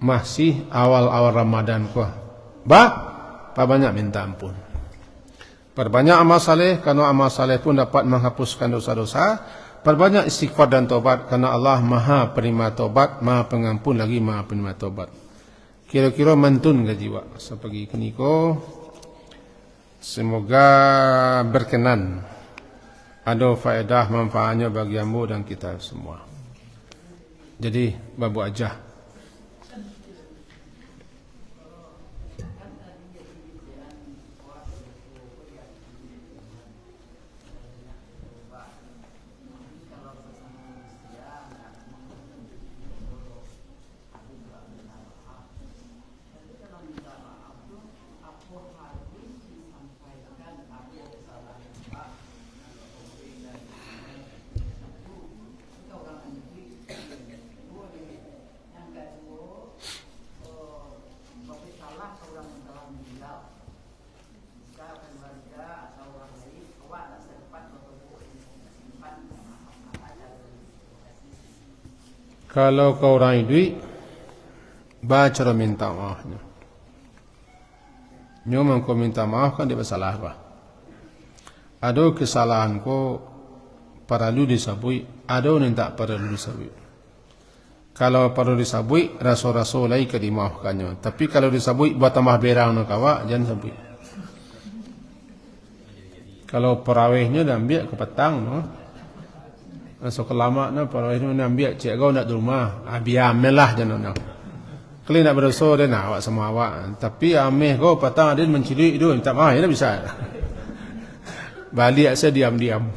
masih awal-awal Ramadan kok. Banyak minta ampun. Perbanyak amal saleh, karena amal saleh pun dapat menghapuskan dosa-dosa. Perbanyak istighfar dan tobat, karena Allah Maha penerima tobat, Maha pengampun lagi Maha penerima tobat. Kira-kira mantun ke jiwa sepagi keniko. Semoga berkenan, ada faedah manfaatnya bagi ambo dan kita semua. Jadi babu aja. Kalau kau orang duit, baca minta maafnya. Nyomong kau minta maaf kan dia bersalah apa? Ada kesalahan kau perlu disabui, ada yang tak perlu disabui. Kalau perlu disabui, rasul-rasul lain ke dimaafkannya. Tapi kalau disabui buat tambah berang nak kawa, jangan sabui. Kalau perawihnya dah ambil ke petang, no? So kelama na perawihnya nak ambil cik kau nak di rumah, biar melah jangan nak. Kalau nak berdosa dia nak awak sama awak. Tapi ameh kau petang dia mencilik itu, minta maaf, dia bisa. Balik saya diam-diam.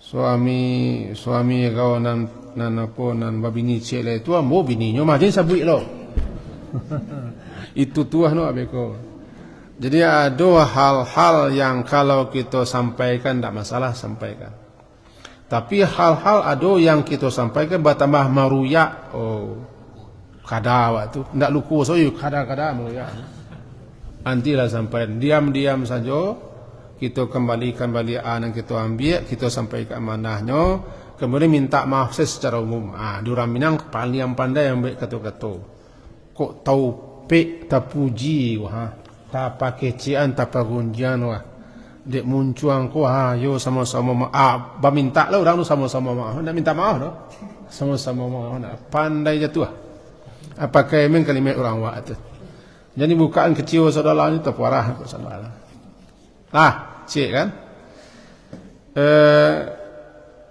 Suami kau nan babini cik le tu ambo bininya mah jangan sabui lo. Itu tuah no abeko. Jadi ada hal-hal yang kalau kita sampaikan tidak masalah sampaikan. Tapi hal-hal ada yang kita sampaikan bertambah maruya. Kada waktu tidak luku so kada maruya. Antilah sampai diam-diam saja. Kita kembalikan balian yang kita ambil, kita sampaikan amanahnya, kemudian minta maaf secara umum. Diorang Minang paling yang pandai yang baik kata-kata. Kok tahu pek tak puji tak pakai cian tak pagunjian dek muncuang ko yo sama-sama maaf. Minta lah orang tu sama-sama maaf. Nak minta maaf no. Sama-sama maaf nak pandai jatuh. Apakah memang kalimat orang wak tu. Jadi bukaan kecil saudara ni terparah saudara. Cik kan.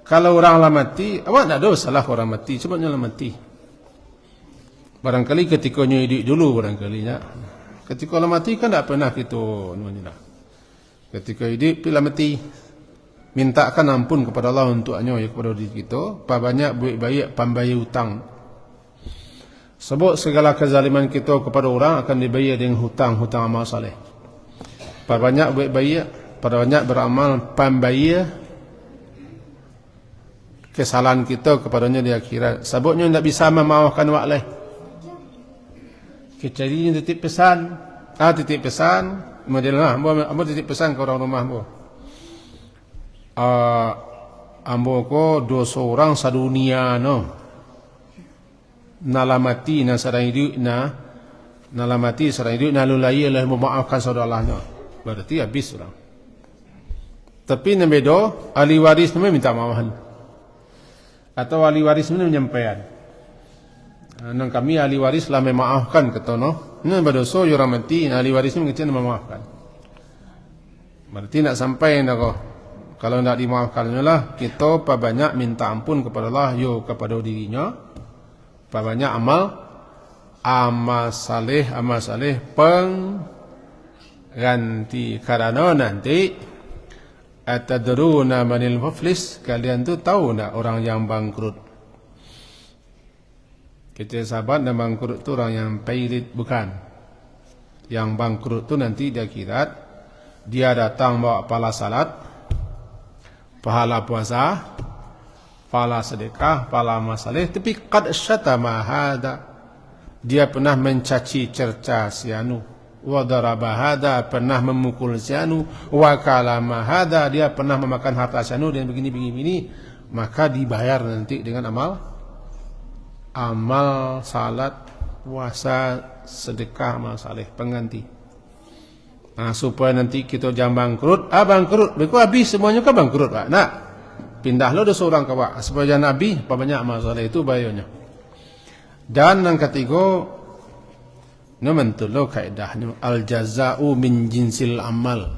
Kalau orang lah mati, awak tak ada salah orang mati, sebabnya lah mati. Barangkali ketika nyo hidup dulu barangkali ya. Ketika lah mati kan tak pernah kita namanya. Ketika hidup bila mati, mintakan ampun kepada Allah untuk anyo ya kepada diri kita, banyak buat baik pembayar hutang. Sebab segala kezaliman kita kepada orang akan dibayar dengan hutang amal saleh. Banyak buat baik, banyak beramal pembayar kesalahan kita kepadanya di akhirat. Sebabnya tidak bisa memaafkan wak leh. Kecuali titip pesan, modelnya, ambo titip pesan ke orang rumah ambo. Ambo ko 200 orang sadunia no. Nalamati na sarang hidup nalamati sarang hidup nalulai Allah memaafkan saudaranya. Berarti habis orang. Tapi yang beda, ahli waris namanya minta maafan. Atau ahli waris namanya menyampaikan. Nang kami ahli waris lah memaafkan kata no. Ini berdosa orang mati, ahli waris ni mengecil memaafkan. Berarti nak sampai nak kau. Kalau nak dimaafkan lah, kita banyak minta ampun kepada Allah, yo kepada dirinya. Banyak amal saleh pengganti karena nanti atadruna manil muflis, kalian tu tahu nak orang yang bangkrut. Kita sahabat dan bangkrut tu orang yang pailit bukan. Yang bangkrut tu nanti di akhirat dia datang bawa pahala salat, pahala puasa, pahala sedekah, pahala amal saleh, tapi qad syatama hada, dia pernah mencaci cerca si anu, wa daraba hada, pernah memukul si anu, wa kalama hada, dia pernah memakan harta si anu dan begini, maka dibayar nanti dengan amal salat, puasa, sedekah, amal saleh pengganti. Supaya nanti kita jangan bangkrut, bangkrut, beku habis semuanya kan bangkrut Pak. Nak pindah lo 2 orang kawak supaya Nabi banyak amal saleh itu bayarnya. Dan yang ketiga, mentulo kaidahnya al jazaa'u min jinsil amal.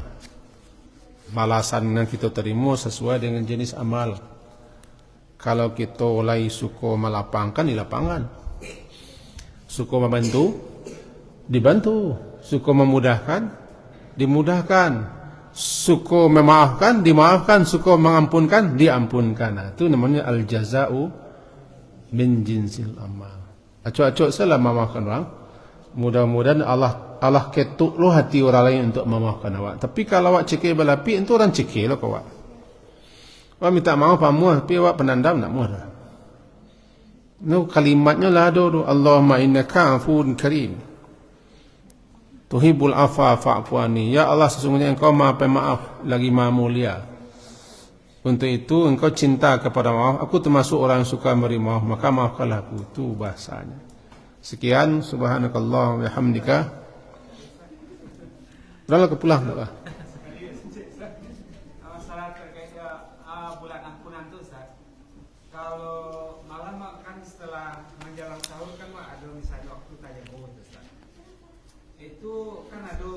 Balasan yang kita terima sesuai dengan jenis amal. Kalau kita mulai suka melapangkan, di lapangan. Suka membantu, dibantu. Suka memudahkan, dimudahkan. Suka memaafkan, dimaafkan. Suka mengampunkan, diampunkan. Nah, itu namanya al-jaza'u min jinsil amal. Acuk-acuk salah memaafkan orang. Mudah-mudahan Allah ketuk lo hati orang lain untuk memaafkan awak. Tapi kalau awak cekik balapi, itu orang cekik lo kawak. Awak minta maaf pamuah, tapi awak penandam nak muah dah. No, kalimatnya lah do Allahumma innaka afuwun karim. Tuhibul afa fa'fu anni. Ya Allah, sesungguhnya engkau maha pemaaf lagi maha mulia. Untuk itu engkau cinta kepada maaf. Aku termasuk orang yang suka memberi maaf, maka maafkanlah aku. Itu bahasanya. Sekian, subhanakallah wa bihamdika. Berapa kepulang tak bah? Masalah terkait bulan ampunan tu Ustaz. Kalau malam kan setelah menjelang sahur kan ada misalnya waktu tayammum Ustaz. Itu kan ada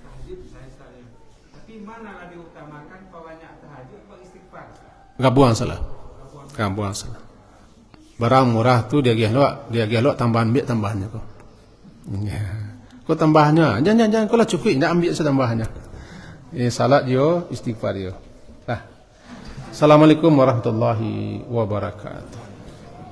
tahajud misalnya Ustaz. Tapi mana yang diutamakan banyak tahajud atau istighfar? Gabungan salah. Gabungan salah. Barang murah tu dia giah tambahan biar tambahannya kau. Ya. Kau tambahnya. Jangan kau lah cukup nak ambil setambahannya. Salat dia, istighfar dia. Assalamualaikum warahmatullahi wabarakatuh.